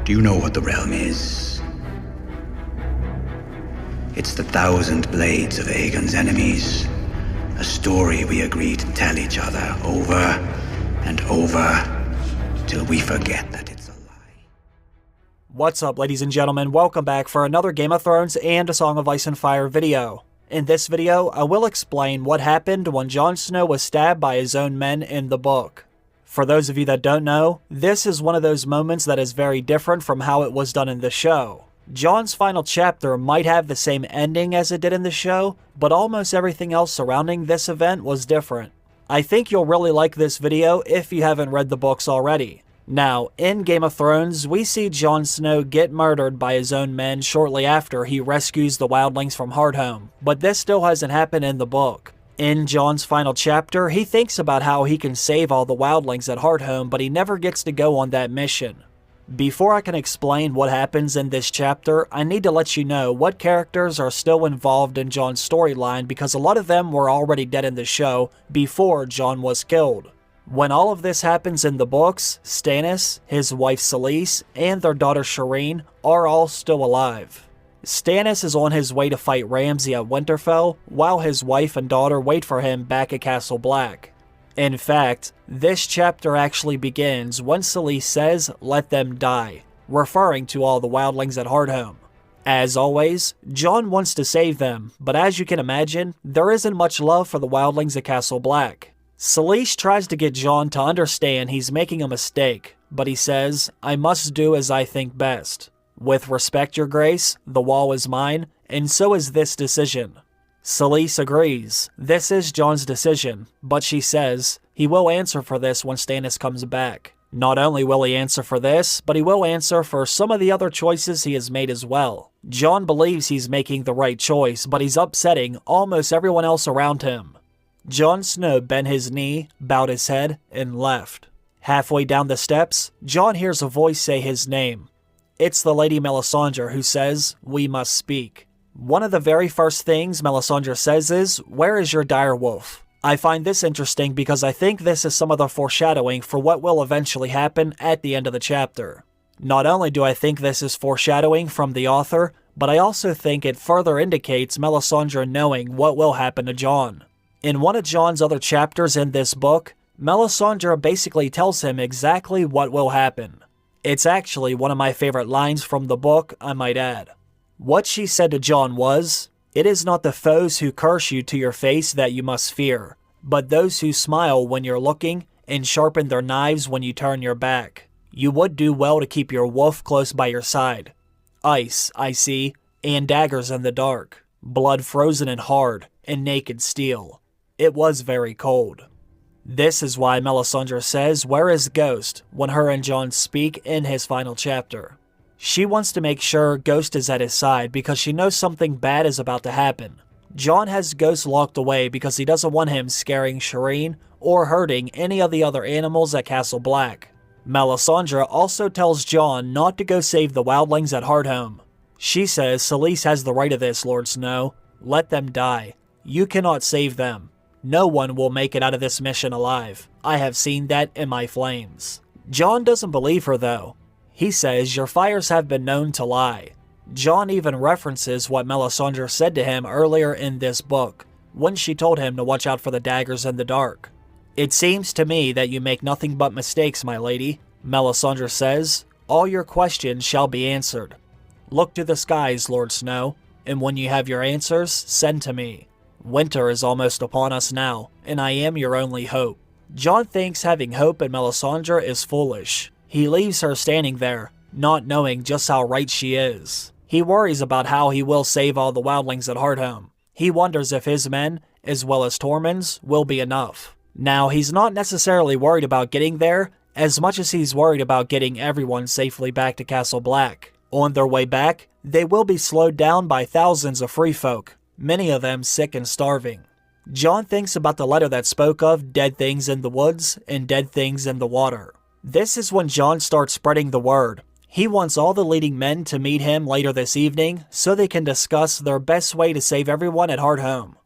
Do you know what the realm is? It's the 1,000 blades of Aegon's enemies. A story we agree to tell each other over and over till we forget that it's a lie. What's up, ladies and gentlemen? Welcome back for another Game of Thrones and A Song of Ice and Fire video. In this video, I will explain what happened when Jon Snow was stabbed by his own men in the book. For those of you that don't know, this is one of those moments that is very different from how it was done in the show. Jon's final chapter might have the same ending as it did in the show, but almost everything else surrounding this event was different. I think you'll really like this video if you haven't read the books already. Now, in Game of Thrones, we see Jon Snow get murdered by his own men shortly after he rescues the wildlings from Hardhome, but this still hasn't happened in the book. In Jon's final chapter, he thinks about how he can save all the wildlings at Hardhome, but he never gets to go on that mission. Before I can explain what happens in this chapter, I need to let you know what characters are still involved in Jon's storyline because a lot of them were already dead in the show before Jon was killed. When all of this happens in the books, Stannis, his wife Selyse, and their daughter Shireen are all still alive. Stannis is on his way to fight Ramsay at Winterfell, while his wife and daughter wait for him back at Castle Black. In fact, this chapter actually begins when Selyse says, "Let them die," referring to all the wildlings at Hardhome. As always, Jon wants to save them, but as you can imagine, there isn't much love for the wildlings at Castle Black. Selyse tries to get Jon to understand he's making a mistake, but he says, "I must do as I think best. With respect, your grace, the wall is mine, and so is this decision." Selyse agrees. This is Jon's decision, but she says he will answer for this when Stannis comes back. Not only will he answer for this, but he will answer for some of the other choices he has made as well. Jon believes he's making the right choice, but he's upsetting almost everyone else around him. Jon Snow bent his knee, bowed his head, and left. Halfway down the steps, Jon hears a voice say his name. It's the Lady Melisandre who says, "We must speak." One of the very first things Melisandre says is, "Where is your direwolf?" I find this interesting because I think this is some of the foreshadowing for what will eventually happen at the end of the chapter. Not only do I think this is foreshadowing from the author, but I also think it further indicates Melisandre knowing what will happen to Jon. In one of Jon's other chapters in this book, Melisandre basically tells him exactly what will happen. It's actually one of my favorite lines from the book, I might add. What she said to Jon was, "It is not the foes who curse you to your face that you must fear, but those who smile when you're looking and sharpen their knives when you turn your back. You would do well to keep your wolf close by your side. Ice, I see, and daggers in the dark, blood frozen and hard, and naked steel. It was very cold." This is why Melisandre says, "Where is Ghost?" when her and Jon speak in his final chapter. She wants to make sure Ghost is at his side because she knows something bad is about to happen. Jon has Ghost locked away because he doesn't want him scaring Shireen or hurting any of the other animals at Castle Black. Melisandre also tells Jon not to go save the wildlings at Hardhome. She says, "Selyse has the right of this, Lord Snow. Let them die. You cannot save them. No one will make it out of this mission alive. I have seen that in my flames." Jon doesn't believe her though. He says, "Your fires have been known to lie." Jon even references what Melisandre said to him earlier in this book, when she told him to watch out for the daggers in the dark. "It seems to me that you make nothing but mistakes, my lady." Melisandre says, "All your questions shall be answered. Look to the skies, Lord Snow, and when you have your answers, send to me. Winter is almost upon us now, and I am your only hope." Jon thinks having hope in Melisandre is foolish. He leaves her standing there, not knowing just how right she is. He worries about how he will save all the wildlings at Hardhome. He wonders if his men, as well as Tormund's, will be enough. Now, he's not necessarily worried about getting there, as much as he's worried about getting everyone safely back to Castle Black. On their way back, they will be slowed down by thousands of free folk, many of them sick and starving. Jon thinks about the letter that spoke of dead things in the woods and dead things in the water. This is when Jon starts spreading the word. He wants all the leading men to meet him later this evening so they can discuss their best way to save everyone at Hardhome.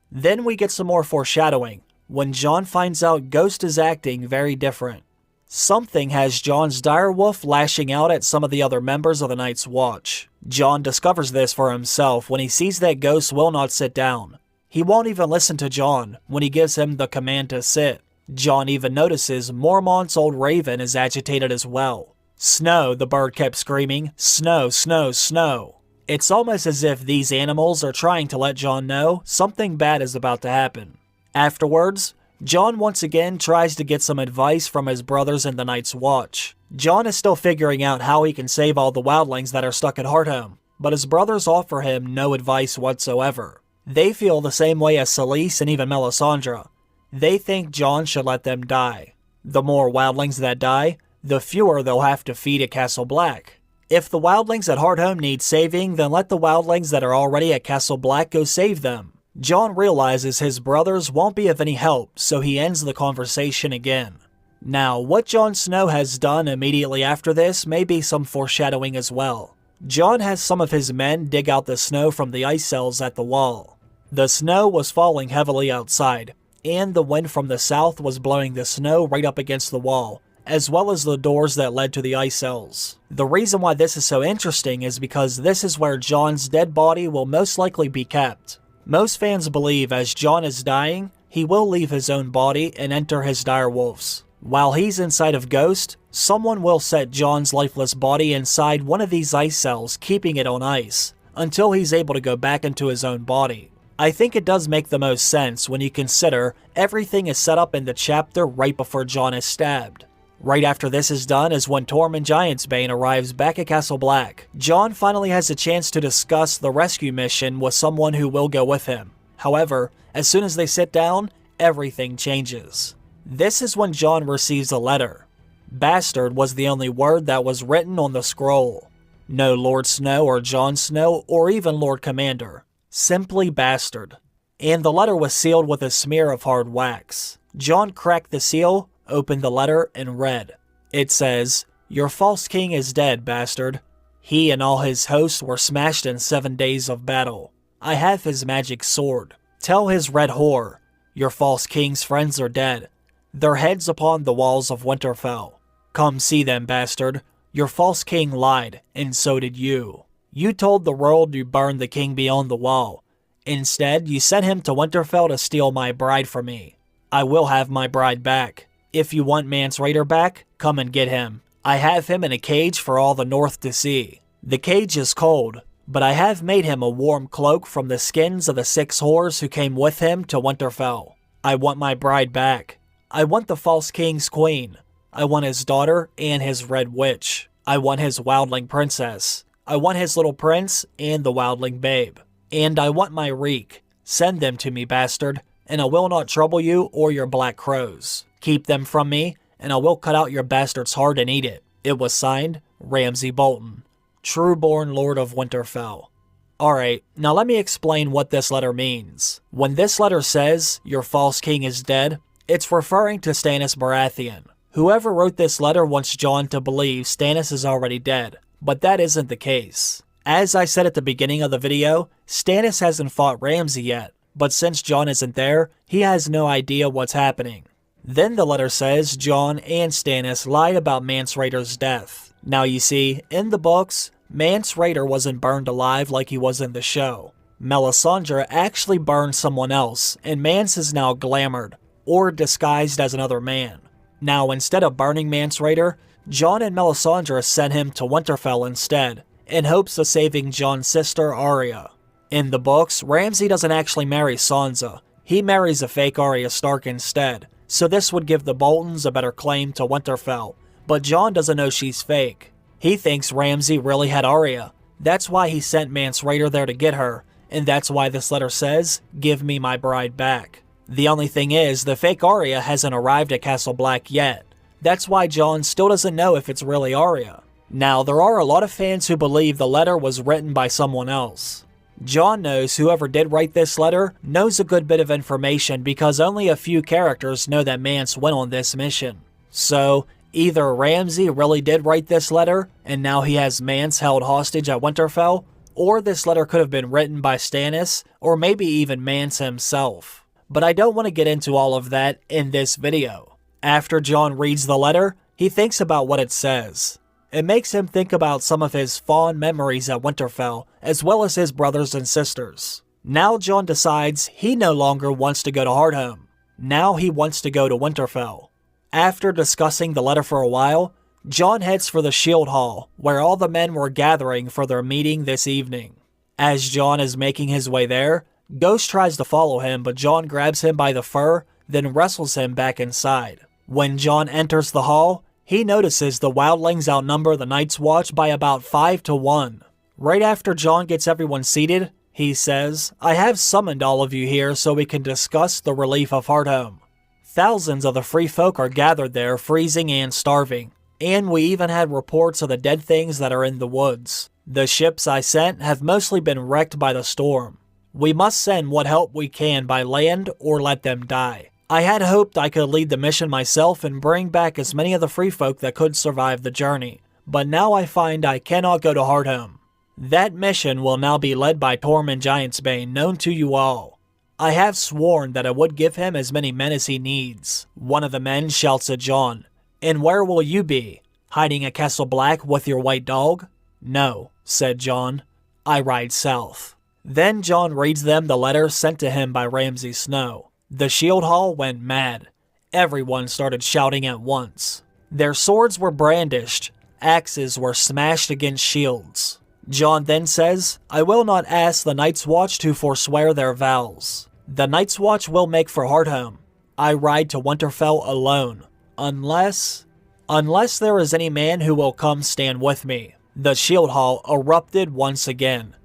Then we get some more foreshadowing, when Jon finds out Ghost is acting very different. Something has Jon's direwolf lashing out at some of the other members of the Night's Watch. Jon discovers this for himself when he sees that Ghost will not sit down. He won't even listen to Jon when he gives him the command to sit. Jon even notices Mormont's old raven is agitated as well. "Snow," the bird kept screaming. "Snow, snow, snow." It's almost as if these animals are trying to let Jon know something bad is about to happen. Afterwards, Jon once again tries to get some advice from his brothers in the Night's Watch. Jon is still figuring out how he can save all the wildlings that are stuck at Hardhome, but his brothers offer him no advice whatsoever. They feel the same way as Selyse and even Melisandre. They think Jon should let them die. The more wildlings that die, the fewer they'll have to feed at Castle Black. If the wildlings at Hardhome need saving, then let the wildlings that are already at Castle Black go save them. Jon realizes his brothers won't be of any help, so he ends the conversation again. Now, what Jon Snow has done immediately after this may be some foreshadowing as well. Jon has some of his men dig out the snow from the ice cells at the wall. The snow was falling heavily outside, and the wind from the south was blowing the snow right up against the wall, as well as the doors that led to the ice cells. The reason why this is so interesting is because this is where Jon's dead body will most likely be kept. Most fans believe as Jon is dying, he will leave his own body and enter his direwolves. While he's inside of Ghost, someone will set Jon's lifeless body inside one of these ice cells, keeping it on ice, until he's able to go back into his own body. I think it does make the most sense when you consider everything is set up in the chapter right before Jon is stabbed. Right after this is done is when Tormund Giantsbane arrives back at Castle Black. Jon finally has a chance to discuss the rescue mission with someone who will go with him. However, as soon as they sit down, everything changes. This is when Jon receives a letter. Bastard was the only word that was written on the scroll. No Lord Snow or Jon Snow or even Lord Commander. Simply Bastard. And the letter was sealed with a smear of hard wax. Jon cracked the seal, opened the letter, and read. It says, "Your false king is dead, bastard. He and all his hosts were smashed in 7 days of battle. I have his magic sword. Tell his red whore, your false king's friends are dead. Their heads upon the walls of Winterfell. Come see them, bastard. Your false king lied, and so did you. You told the world you burned the king beyond the wall. Instead, you sent him to Winterfell to steal my bride from me. I will have my bride back. If you want Mance Rayder back, come and get him. I have him in a cage for all the North to see. The cage is cold, but I have made him a warm cloak from the skins of the 6 whores who came with him to Winterfell. I want my bride back. I want the false king's queen. I want his daughter and his red witch. I want his wildling princess. I want his little prince and the wildling babe. And I want my reek. Send them to me, bastard, and I will not trouble you or your black crows. Keep them from me, and I will cut out your bastard's heart and eat it." It was signed, Ramsay Bolton, true-born Lord of Winterfell. Alright, now let me explain what this letter means. When this letter says, "Your false king is dead," it's referring to Stannis Baratheon. Whoever wrote this letter wants Jon to believe Stannis is already dead, but that isn't the case. As I said at the beginning of the video, Stannis hasn't fought Ramsay yet, but since Jon isn't there, he has no idea what's happening. Then the letter says Jon and Stannis lied about Mance Rayder's death. Now you see, in the books, Mance Rayder wasn't burned alive like he was in the show. Melisandre actually burned someone else, and Mance is now glamored, or disguised as another man. Now instead of burning Mance Rayder, Jon and Melisandre sent him to Winterfell instead, in hopes of saving Jon's sister Arya. In the books, Ramsay doesn't actually marry Sansa. He marries a fake Arya Stark instead, so this would give the Boltons a better claim to Winterfell, but Jon doesn't know she's fake. He thinks Ramsay really had Arya. That's why he sent Mance Rayder there to get her, and that's why this letter says, "Give me my bride back." The only thing is, the fake Arya hasn't arrived at Castle Black yet. That's why Jon still doesn't know if it's really Arya. Now, there are a lot of fans who believe the letter was written by someone else. Jon knows whoever did write this letter knows a good bit of information because only a few characters know that Mance went on this mission. So, either Ramsay really did write this letter, and now he has Mance held hostage at Winterfell, or this letter could have been written by Stannis, or maybe even Mance himself. But I don't want to get into all of that in this video. After Jon reads the letter, He thinks about what it says. It makes him think about some of his fond memories at Winterfell, as well as his brothers and sisters. Now Jon decides he no longer wants to go to Hardhome. Now he wants to go to Winterfell. After discussing the letter for a while, Jon heads for the Shield Hall, where all the men were gathering for their meeting this evening. As Jon is making his way there, Ghost tries to follow him, but Jon grabs him by the fur, then wrestles him back inside. When Jon enters the hall, he notices the wildlings outnumber the Night's Watch by about 5-1. Right after Jon gets everyone seated, he says, "I have summoned all of you here so we can discuss the relief of Hardhome. Thousands of the free folk are gathered there, freezing and starving. And we even had reports of the dead things that are in the woods. The ships I sent have mostly been wrecked by the storm. We must send what help we can by land or let them die. I had hoped I could lead the mission myself and bring back as many of the free folk that could survive the journey. But now I find I cannot go to Hardhome. That mission will now be led by Tormund Giantsbane, known to you all. I have sworn that I would give him as many men as he needs." One of the men shouts at Jon, "And where will you be? Hiding at Castle Black with your white dog?" "No," said Jon. "I ride south." Then Jon reads them the letter sent to him by Ramsay Snow. The Shield Hall went mad. Everyone started shouting at once. Their swords were brandished. Axes were smashed against shields. Jon then says, "I will not ask the Night's Watch to forswear their vows. The Night's Watch will make for Hardhome. I ride to Winterfell alone. Unless there is any man who will come stand with me." The Shield Hall erupted once again.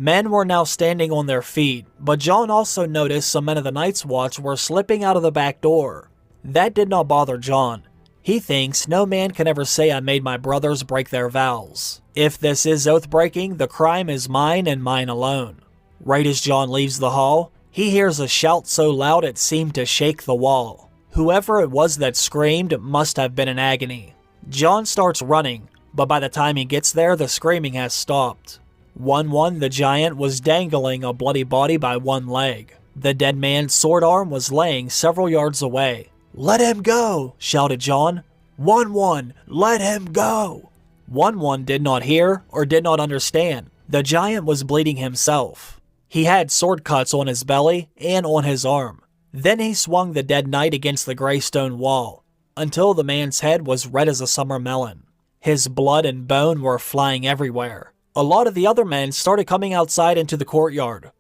Men were now standing on their feet, but Jon also noticed some men of the Night's Watch were slipping out of the back door. That did not bother Jon. He thinks no man can ever say I made my brothers break their vows. If this is oath-breaking, the crime is mine and mine alone. Right as Jon leaves the hall, he hears a shout so loud it seemed to shake the wall. Whoever it was that screamed must have been in agony. Jon starts running, but by the time he gets there, the screaming has stopped. 1-1, the giant was dangling a bloody body by one leg. The dead man's sword arm was laying several yards away. "Let him go!" shouted Jon. 1-1, let him go! 1-1 did not hear or did not understand. The giant was bleeding himself. He had sword cuts on his belly and on his arm. Then he swung the dead knight against the gray stone wall, until the man's head was red as a summer melon. His blood and bone were flying everywhere. A lot of the other men started coming outside into the courtyard.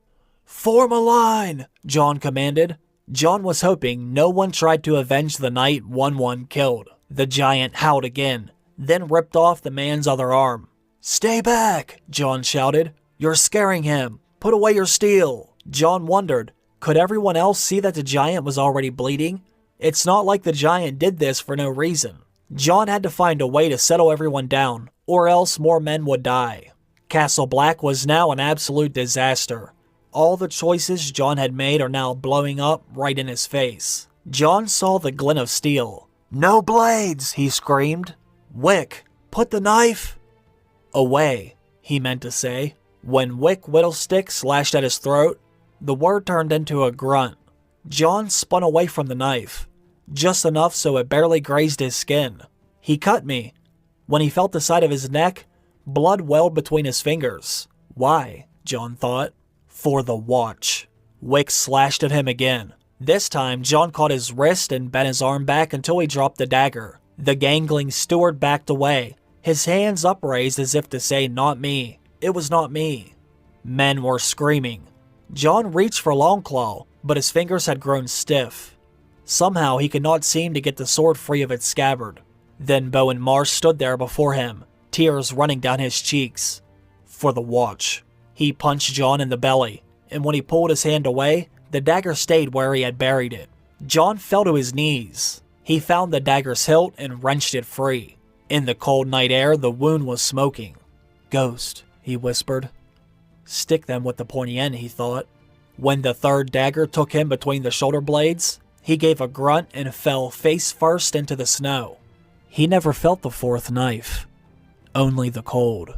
"Form a line!" Jon commanded. Jon was hoping no one tried to avenge the knight 1-1 killed. The giant howled again, then ripped off the man's other arm. "Stay back!" Jon shouted. "You're scaring him. Put away your steel." Jon wondered, could everyone else see that the giant was already bleeding? It's not like the giant did this for no reason. Jon had to find a way to settle everyone down, or else more men would die. Castle Black was now an absolute disaster. All the choices Jon had made are now blowing up right in his face. Jon saw the glint of steel. "No blades!" he screamed. "Wick, put the knife away," he meant to say. When Wick Whittlestick slashed at his throat, the word turned into a grunt. Jon spun away from the knife, just enough so it barely grazed his skin. "He cut me." When he felt the side of his neck, blood welled between his fingers. Why? Jon thought. For the watch. Wick slashed at him again. This time, Jon caught his wrist and bent his arm back until he dropped the dagger. The gangling steward backed away, his hands upraised as if to say, "Not me. It was not me." Men were screaming. Jon reached for Longclaw, but his fingers had grown stiff. Somehow he could not seem to get the sword free of its scabbard. Then Bowen Marsh stood there before him, tears running down his cheeks. For the watch. He punched Jon in the belly, and when he pulled his hand away, the dagger stayed where he had buried it. Jon fell to his knees. He found the dagger's hilt and wrenched it free. In the cold night air, the wound was smoking. "Ghost," he whispered. "Stick them with the pointy end," he thought. When the third dagger took him between the shoulder blades, he gave a grunt and fell face first into the snow. He never felt the fourth knife, only the cold.